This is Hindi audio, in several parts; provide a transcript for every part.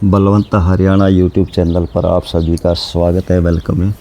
बलवंत हरियाणा यूट्यूब चैनल पर आप सभी का स्वागत है, वेलकम है।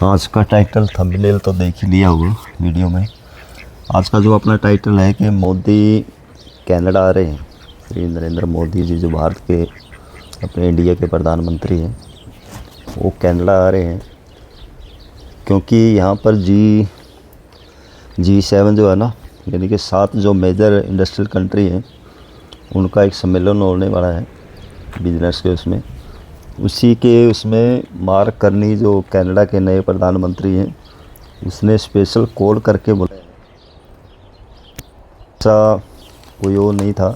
आज का टाइटल थंबनेल तो देख ही लिया होगा वीडियो में। आज का जो अपना टाइटल है कि मोदी कनाडा आ रहे हैं। श्री नरेंद्र मोदी जी जो भारत के अपने इंडिया के प्रधानमंत्री हैं, वो कनाडा आ रहे हैं क्योंकि यहाँ पर G7 जो है ना, यानी कि 7 जो मेजर इंडस्ट्रियल कंट्री हैं, उनका एक सम्मेलन होने वाला है बिजनेस के उसमें मार्क करनी जो कनाडा के नए प्रधानमंत्री हैं, उसने स्पेशल कॉल करके बोला। ऐसा कोई और नहीं था,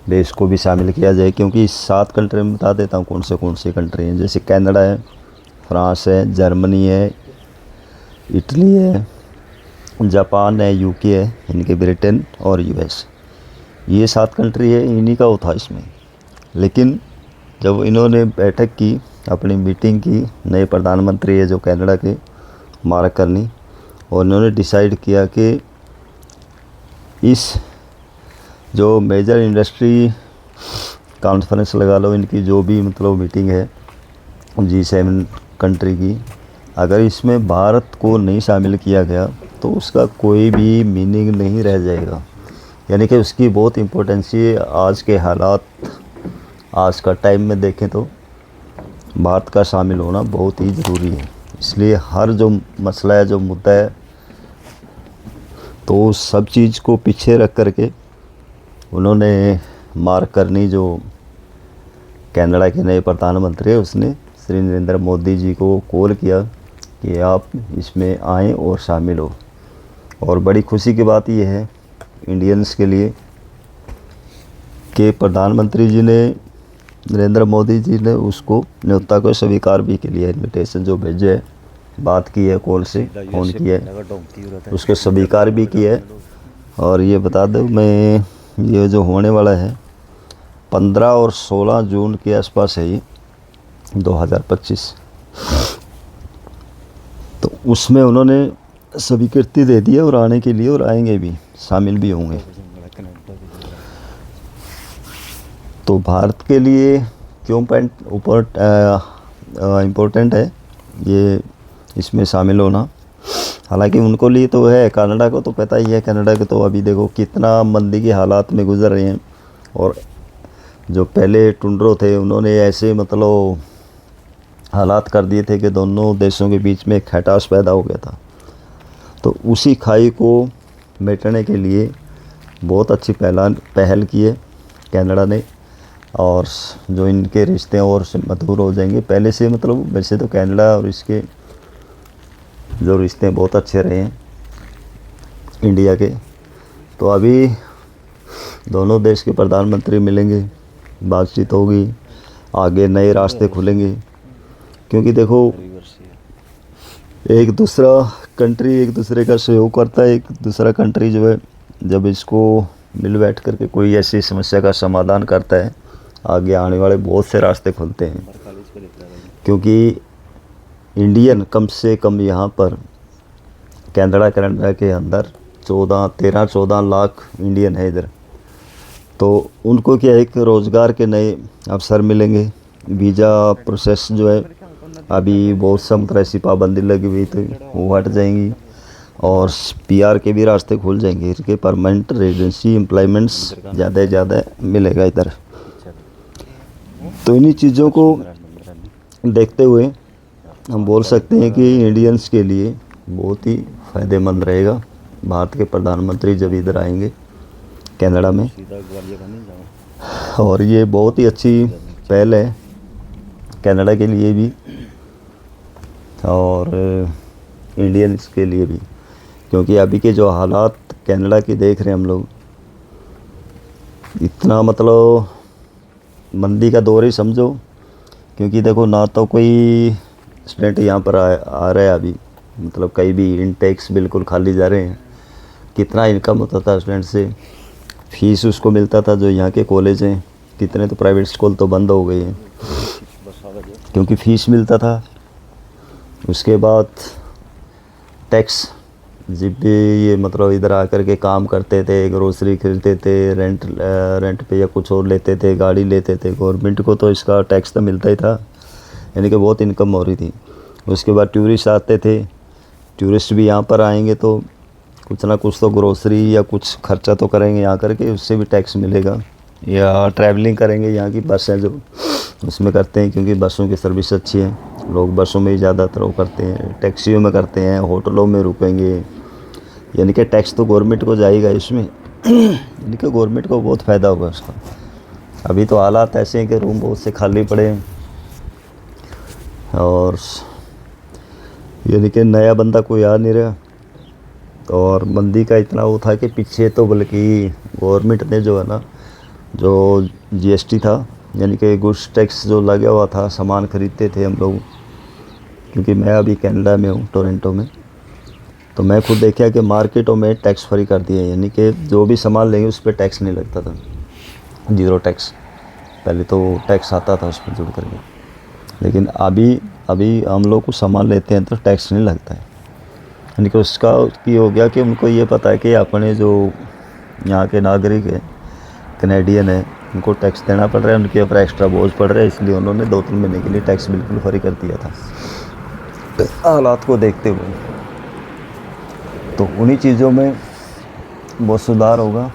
देश को भी शामिल किया जाए, क्योंकि इस 7 कंट्री में बता देता हूँ कौन से कंट्री हैं। जैसे कनाडा है, फ्रांस है, जर्मनी है, इटली है, जापान है, यूके है, इनके ब्रिटेन और यूएस, ये 7 कंट्री है, इन्हीं का वो था इसमें। लेकिन जब इन्होंने बैठक की, अपनी मीटिंग की, नए प्रधानमंत्री है जो कनाडा के, मार्क करनी, और इन्होंने डिसाइड किया कि इस जो मेजर इंडस्ट्री कॉन्फ्रेंस लगा लो, इनकी जो भी मतलब मीटिंग है G7 कंट्री की, अगर इसमें भारत को नहीं शामिल किया गया तो उसका कोई भी मीनिंग नहीं रह जाएगा। यानी कि उसकी बहुत इम्पोर्टेंस है। आज के हालात, आज का टाइम में देखें तो भारत का शामिल होना बहुत ही ज़रूरी है। इसलिए हर जो मसला है, जो मुद्दा है, तो सब चीज़ को पीछे रख करके उन्होंने मार्क करनी जो कनाडा के नए प्रधानमंत्री है, उसने श्री नरेंद्र मोदी जी को कॉल किया कि आप इसमें आएँ और शामिल हो। और बड़ी खुशी की बात यह है इंडियंस के लिए कि प्रधानमंत्री जी ने, नरेंद्र मोदी जी ने उसको न्योता को स्वीकार भी के लिए, इनविटेशन जो भेजे है, बात की है, कॉल से फ़ोन किया है, उसको स्वीकार भी किया है। और ये बता दो, मैं ये जो होने वाला है 15 और 16 जून के आसपास है, ये 2025, तो उसमें उन्होंने स्वीकृति दे दी है और आने के लिए, और आएंगे भी, शामिल भी होंगे। तो भारत के लिए क्यों इम्पोर्टेंट है ये इसमें शामिल होना। हालांकि उनको लिए तो है, कनाडा को तो पता ही है। कनाडा के तो अभी देखो कितना मंदी के हालात में गुजर रहे हैं, और जो पहले टुंड्रो थे उन्होंने ऐसे मतलब हालात कर दिए थे कि दोनों देशों के बीच में खटास पैदा हो गया था। तो उसी खाई को मिटाने के लिए बहुत अच्छी पहल की है कनाडा ने, और जो इनके रिश्ते और मधुर हो जाएंगे। पहले से मतलब वैसे तो कनाडा और इसके जो रिश्ते बहुत अच्छे रहे हैं इंडिया के, तो अभी दोनों देश के प्रधानमंत्री मिलेंगे, बातचीत होगी, आगे नए रास्ते खुलेंगे। क्योंकि देखो एक दूसरे का सहयोग करता है। एक दूसरा कंट्री जो है, जब इसको मिल बैठ करके कोई ऐसी समस्या का समाधान करता है, आगे आने वाले बहुत से रास्ते खुलते हैं। क्योंकि इंडियन कम से कम यहाँ पर कनाडा के अंदर 13-14 लाख इंडियन है इधर। तो उनको क्या, एक रोज़गार के नए अवसर मिलेंगे। वीज़ा प्रोसेस जो है, अभी बहुत सब ऐसी पाबंदी लगी हुई थी, वो हट जाएंगी, और PR के भी रास्ते खुल जाएंगे। इनके परमानेंट रेजिडेंसी एम्प्लॉयमेंट्स ज़्यादा से ज़्यादा मिलेगा इधर। तो इन्हीं चीज़ों को देखते हुए हम बोल सकते हैं कि इंडियंस के लिए बहुत ही फ़ायदेमंद रहेगा भारत के प्रधानमंत्री जब इधर आएंगे कनाडा में। और ये बहुत ही अच्छी पहल है कनाडा के लिए भी और इंडियंस के लिए भी। क्योंकि अभी के जो हालात कनाडा के देख रहे हैं हम लोग, इतना मतलब मंदी का दौर ही समझो। क्योंकि देखो, ना तो कोई स्टूडेंट यहाँ पर आ रहा है अभी, मतलब कहीं भी इनटेक्स बिल्कुल खाली जा रहे हैं। कितना इनकम होता था स्टूडेंट से, फीस उसको मिलता था जो यहाँ के कॉलेज हैं, कितने तो प्राइवेट स्कूल तो बंद हो गए हैं क्योंकि फ़ीस मिलता था। उसके बाद टैक्स जब भी ये मतलब इधर आकर के काम करते थे, ग्रोसरी खरीदते थे, रेंट पे या कुछ और लेते थे, गाड़ी लेते थे, गवर्नमेंट को तो इसका टैक्स तो मिलता ही था, यानी कि बहुत इनकम हो रही थी। उसके बाद टूरिस्ट आते थे, टूरिस्ट भी यहाँ पर आएंगे तो कुछ ना कुछ तो ग्रोसरी या कुछ खर्चा तो करेंगे यहाँ करके, उससे भी टैक्स मिलेगा। या ट्रैवलिंग करेंगे, यहाँ की बस है जो उसमें करते हैं, क्योंकि बसों की सर्विस अच्छी है, लोग बसों में ही ज़्यादातर वो करते हैं, टैक्सियों में करते हैं, होटलों में रुकेंगे, यानी कि टैक्स तो गवर्नमेंट को जाएगा इसमें। यानी कि गवर्नमेंट को बहुत फ़ायदा होगा उसका। अभी तो हालात ऐसे हैं कि रूम बहुत से खाली पड़े हैं, और यानी कि नया बंदा कोई आ नहीं रहा। और मंदी का इतना वो था कि पीछे तो बल्कि गवर्नमेंट ने जो है ना, जो जीएसटी था, यानी कि गुड्स टैक्स जो लगा हुआ था, सामान ख़रीदते थे हम लोग, क्योंकि मैं अभी कनाडा में हूँ, टोरंटो में, तो मैं खुद देखा कि मार्केटों में टैक्स फ्री कर दिए, यानी कि जो भी सामान लेंगे उस पर टैक्स नहीं लगता था, ज़ीरो टैक्स। पहले तो टैक्स आता था उस पर जुड़ करके, लेकिन अभी हम लोग कुछ सामान लेते हैं तो टैक्स नहीं लगता है। यानी कि उसका की हो गया कि उनको ये पता है कि अपने जो यहाँ के नागरिक हैं, कनेडियन है, उनको टैक्स देना पड़ रहा है, उनके ऊपर एक्स्ट्रा बोझ पड़ रहा है, इसलिए उन्होंने 2-3 महीने के लिए टैक्स बिल्कुल फ्री कर दिया था हालात को देखते हुए। तो उन्हीं चीज़ों में बहुत सुधार होगा,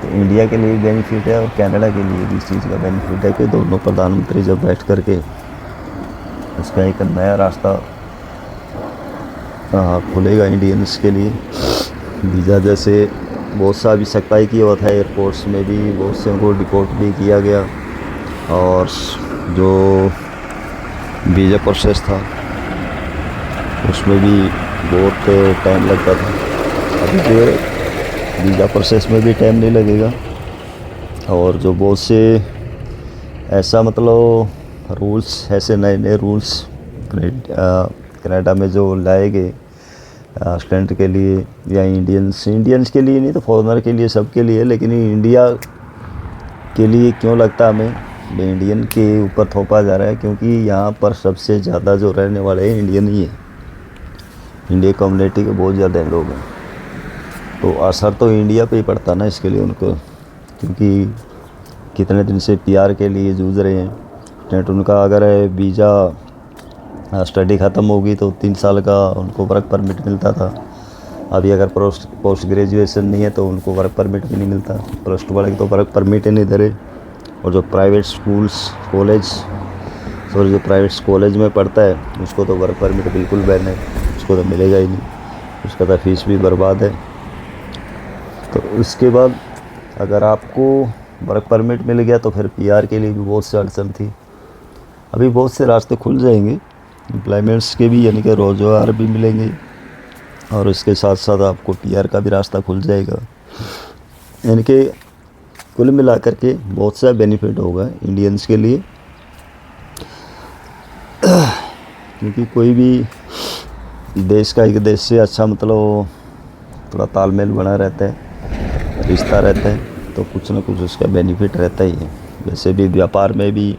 तो इंडिया के लिए बेनिफिट है और कनाडा के लिए भी इस चीज़ का बेनिफिट है कि दोनों प्रधानमंत्री जब बैठ करके उसका एक नया रास्ता खुलेगा इंडियंस के लिए। वीज़ा जैसे बहुत सा अभी सख्ताई किया हुआ था, एयरपोर्ट्स में भी बहुत से को डिपोर्ट भी किया गया, और जो वीज़ा प्रोसेस था उसमें भी बहुत टाइम लगता था। अभी जो वीज़ा प्रोसेस में भी टाइम नहीं लगेगा, और जो बहुत से ऐसा मतलब रूल्स, ऐसे नए नए रूल्स कनाडा में जो लाए गए स्टूडेंट के लिए या इंडियंस के लिए नहीं तो फॉरेनर के लिए, सबके लिए, लेकिन इंडिया के लिए क्यों लगता हमें इंडियन के ऊपर थोपा जा रहा है, क्योंकि यहाँ पर सबसे ज़्यादा जो रहने वाले हैं इंडियन ही है, इंडिया कम्युनिटी के बहुत ज़्यादा लोग हैं, तो असर तो इंडिया पे ही पड़ता ना इसके लिए उनको, क्योंकि कितने दिन से पीआर के लिए जूझ रहे हैं स्टूडेंट। उनका अगर वीज़ा स्टडी ख़त्म होगी तो 3 साल का उनको वर्क परमिट मिलता था, अभी अगर पोस्ट ग्रेजुएशन नहीं है तो उनको वर्क परमिट भी नहीं मिलता, प्लस 2 वाले की तो वर्क परमिट ही नहीं दे रहे। और जो प्राइवेट कॉलेज में पढ़ता है उसको तो वर्क परमिट बिल्कुल बैन है, उसको तो मिलेगा ही नहीं, उसका तो फीस भी बर्बाद है। तो उसके बाद अगर आपको वर्क परमिट मिल गया तो फिर पीआर के लिए भी बहुत से अड़चन थी। अभी बहुत से रास्ते खुल जाएंगे एम्प्लॉयमेंट्स के भी, यानी कि रोज़गार भी मिलेंगे, और इसके साथ साथ आपको पीआर का भी रास्ता खुल जाएगा, यानी कि कुल मिलाकर के बहुत सा बेनिफिट होगा इंडियंस के लिए। क्योंकि कोई भी देश का एक देश से अच्छा मतलब थोड़ा तालमेल बना रहता है, रिश्ता रहता है, तो कुछ ना कुछ उसका बेनिफिट रहता ही है। वैसे भी व्यापार में भी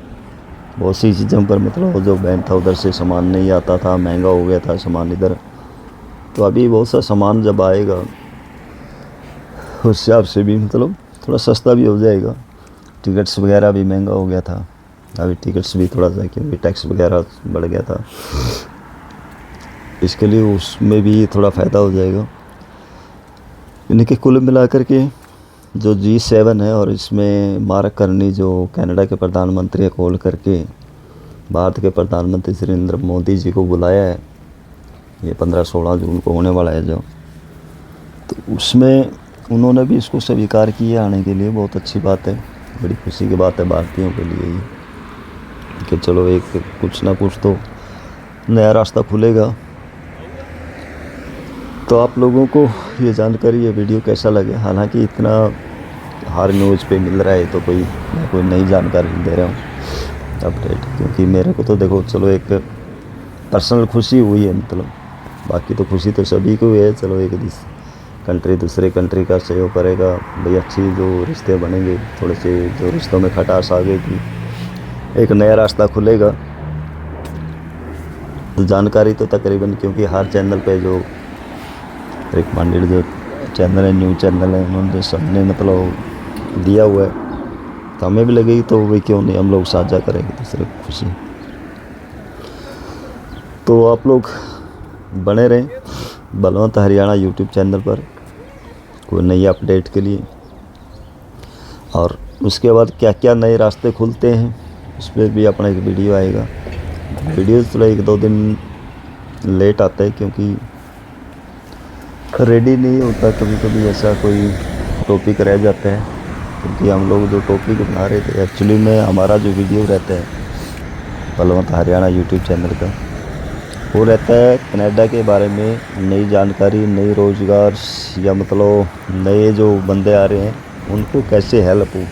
बहुत सी चीज़ों पर मतलब जो बैन था उधर से सामान नहीं आता था, महंगा हो गया था सामान इधर, तो अभी बहुत सा सामान जब आएगा उस हिसाब से भी मतलब थोड़ा सस्ता भी हो जाएगा। टिकट्स वगैरह भी महंगा हो गया था, अभी टिकट्स भी थोड़ा सा क्योंकि टैक्स वगैरह बढ़ गया था, इसके लिए उसमें भी थोड़ा फ़ायदा हो जाएगा। यानी कि कुल मिलाकर के जो G7 है, और इसमें मार्क करनी जो कनाडा के प्रधानमंत्री है कॉल करके भारत के प्रधानमंत्री श्री नरेंद्र मोदी जी को बुलाया है, ये 15-16 जून को होने वाला है जो, तो उसमें उन्होंने भी इसको स्वीकार किया आने के लिए। बहुत अच्छी बात है, बड़ी खुशी की बात है भारतीयों के लिए ये, कि चलो एक कुछ ना कुछ तो नया रास्ता खुलेगा। तो आप लोगों को ये जानकारी, ये वीडियो कैसा लगे, हालांकि इतना हर न्यूज़ पे मिल रहा है तो मैं कोई नई जानकारी दे रहा हूँ अपडेट, क्योंकि मेरे को तो देखो चलो एक पर्सनल खुशी हुई है, मतलब बाकी तो खुशी तो सभी को है, चलो एक कंट्री दूसरे कंट्री का सहयोग करेगा भाई, अच्छी जो रिश्ते बनेंगे, थोड़े से जो रिश्तों में खटास आ गई थी, एक नया रास्ता खुलेगा। तो जानकारी तो तकरीबन, क्योंकि हर चैनल पे जो रिकमेंडेड जो चैनल है, न्यूज़ चैनल है, उन्होंने सबने मतलब दिया हुआ है, तो हमें भी लगेगी तो भाई क्यों नहीं हम लोग साझा करेंगे दूसरे को खुशी। तो आप लोग बने रहें बलवंत हरियाणा यूट्यूब चैनल पर कोई नई अपडेट के लिए, और उसके बाद क्या क्या नए रास्ते खुलते हैं उस पर भी अपना एक वीडियो आएगा। वीडियो थोड़ा 1-2 दिन लेट आता है क्योंकि रेडी नहीं होता, कभी कभी ऐसा कोई टॉपिक रह जाता है, क्योंकि हम लोग जो टॉपिक बना रहे थे एक्चुअली में हमारा जो वीडियो रहता है बलवंत हरियाणा यूट्यूब चैनल का, वो रहता है कनाडा के बारे में नई जानकारी, नई रोज़गार, या मतलब नए जो बंदे आ रहे हैं उनको कैसे हेल्प हो,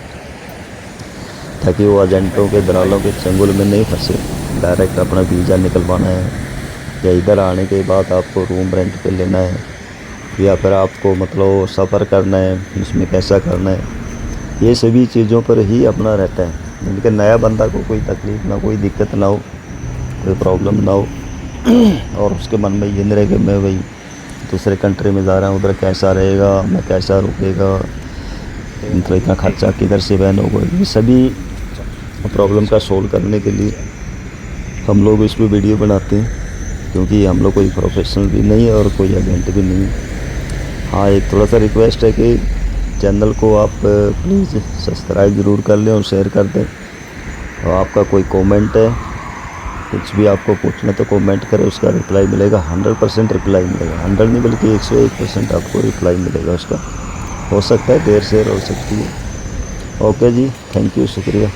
ताकि वो एजेंटों के दलालों के चंगुल में नहीं फंसे। डायरेक्ट अपना वीज़ा निकलवाना है, या इधर आने के बाद आपको रूम रेंट पे लेना है, या फिर आपको मतलब सफ़र करना है, उसमें कैसा करना है, ये सभी चीज़ों पर ही अपना रहता है। यानी कि नया बंदा को कोई तकलीफ़ ना, कोई दिक्कत ना हो, कोई प्रॉब्लम ना हो, और उसके मन में ये नहीं रहे कि मैं भाई दूसरे कंट्री में जा रहा हूँ, उधर कैसा रहेगा, मैं कैसा रुकेगा, मतलब इतना खर्चा किधर से बहन होगा। ये सभी प्रॉब्लम का सोल्व करने के लिए हम लोग इस पर वीडियो बनाते हैं, क्योंकि हम लोग कोई प्रोफेशनल भी नहीं है और कोई एजेंट भी नहीं है। हाँ, एक थोड़ा सा रिक्वेस्ट है कि चैनल को आप प्लीज़ सब्सक्राइब ज़रूर कर लें और शेयर कर दें। और आपका कोई कमेंट है, कुछ भी आपको पूछना तो कमेंट करें, उसका रिप्लाई मिलेगा, 100% रिप्लाई मिलेगा। 100 नहीं बल्कि 101% आपको रिप्लाई मिलेगा उसका। हो सकता है देर शेर हो सकती है। ओके जी, थैंक यू, शुक्रिया।